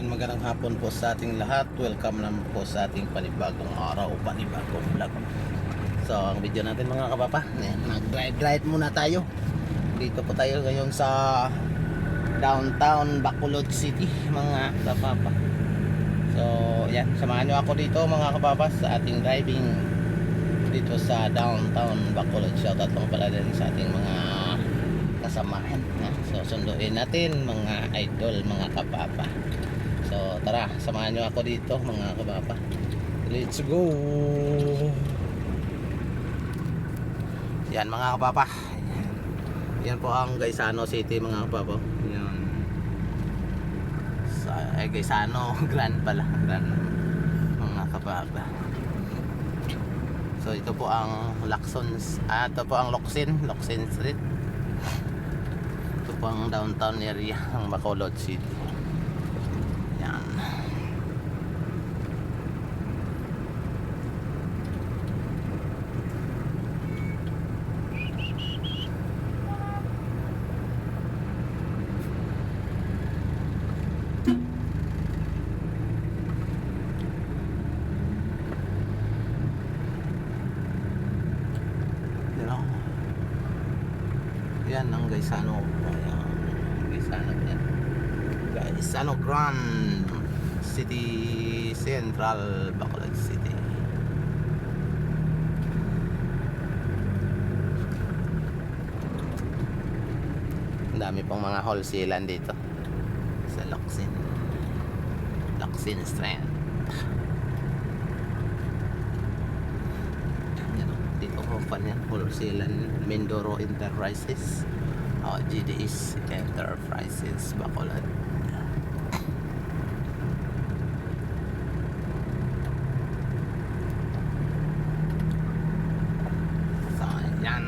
magandang hapon po sa ating lahat. Welcome naman po sa ating panibagong araw, panibagong vlog. So, ang video natin mga kapapa, mag-drive muna tayo. Dito po tayo ngayon sa downtown Bacolod City mga kapapa. So, yan, samahan nyo ako dito mga kapapa sa ating driving dito sa downtown Bacolod. Shoutout po pala din sa ating mga kasamahan. So, sunduin natin mga idol, mga kapapa. So, tara, samahan nyo ako dito mga kapapa. Let's go! Yan mga kapapa. Yan po ang Gaisano City mga kapapa. Yan. Gaisano Grand pala. Grand mga kapapa. So, ito po ang ito po ang Locsin Street. Ito po ang downtown area ng Bacolod City. Yan. Yan ang Gaisano. Gaisano yan. Gaisano Grand City Central Bacolod City. Ang dami pong mga wholesalan dito sa Locsin Strand. Dito ko pa yan, wholesalan Mindoro Enterprises, GDS Enterprises Bacolod. So yan.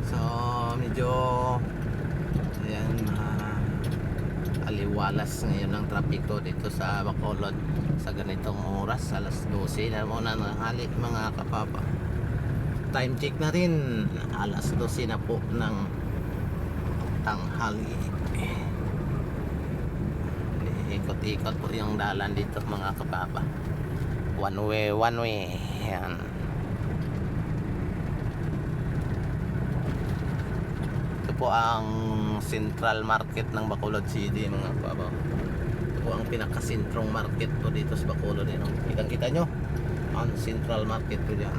So medyo yan, aliwalas ngayon ng trapiko dito sa Bacolod sa ganitong oras, alas 12 na muna ng hali mga kapapa. Time check na rin, alas 12 na po ng tanghali. Ikot-ikot po yung dalan dito mga kapapa. One way. Yan. Ito po ang Central Market ng Bacolod City mga kapapa. Ito po ang pinakasentrong market po dito sa Bacolod. Kitang-kita nyo ang Central Market po dyan.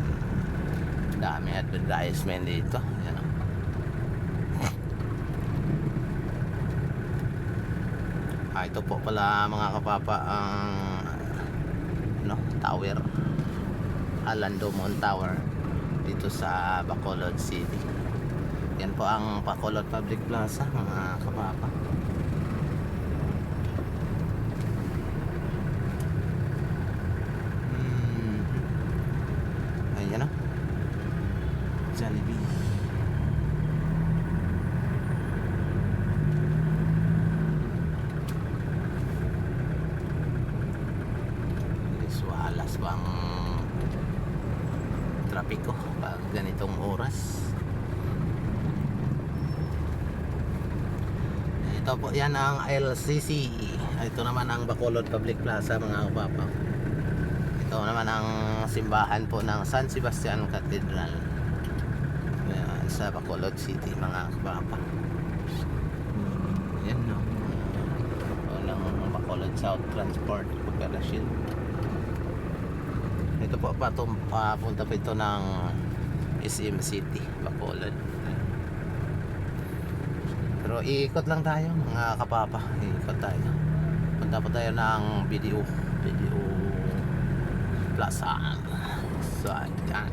Dami advertisement dito. Yan. Ito po pala mga kapapa ang tower, Alandomon Tower dito sa Bacolod City. Yan po ang Bacolod Public Plaza mga kapapa. Ayan o, Jollibee. Alas bang trapiko pag ganitong oras. Ito po yan ang LCC. Ito naman ang Bacolod Public Plaza mga kapapa. Ito naman ang simbahan po ng San Sebastian Cathedral. Ayan, sa Bacolod City mga kapapa. Yan no, ng Bacolod South Transport Corporation. Ito po papunta po ito ng SM City Bacolod. Pero iikot lang tayo mga kapapa. Iikot tayo. Punta po tayo ng BDO Plaza. So yan.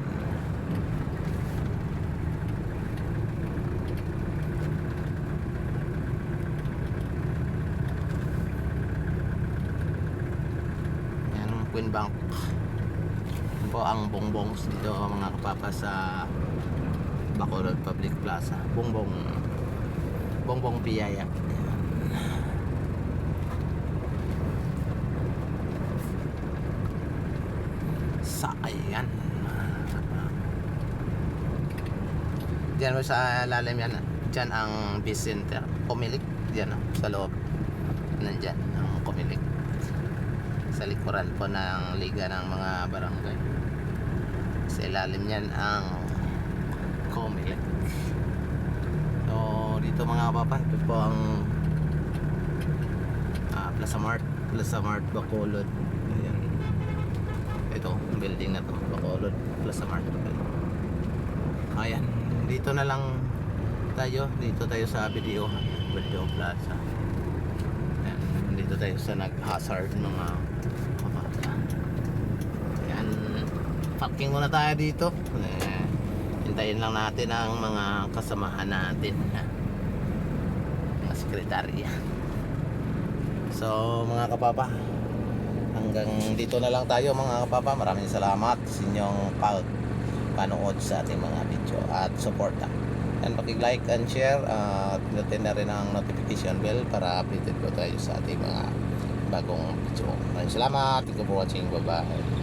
Yan ang Queen Bank po ang bongbongs dito mga kapapa sa Bacolod Public Plaza. Bongbong Piyaya. Sa ayan. Diyan mo sa lalim yan. Diyan ang Peace Center. Kumilik. Diyan sa loob. Nandyan ang Kumilik. Sa likuran po ng Liga ng mga Barangay. Sa ilalim yan ang Kumilik. So dito mga kapapa, ito po ang Plaza Mart Bacolod. Ayan. Ito, building na to, Bacolod Plaza Mart. Ayan, dito na lang tayo. Dito tayo sa BDO Plaza. Ayan, dito tayo sa nag-hazard mga kapapa. Ayan, parking muna tayo dito. Hintayin lang natin ang mga kasamahan natin, mga sekretarya. So mga kapapa, hanggang dito na lang tayo mga kapapa. Maraming salamat sa inyong panood sa ating mga video at suporta. And paki-like and share at pinutin na rin ang notification bell para updated po tayo sa ating mga bagong video. Maraming salamat. Thank you for watching. Bye bye.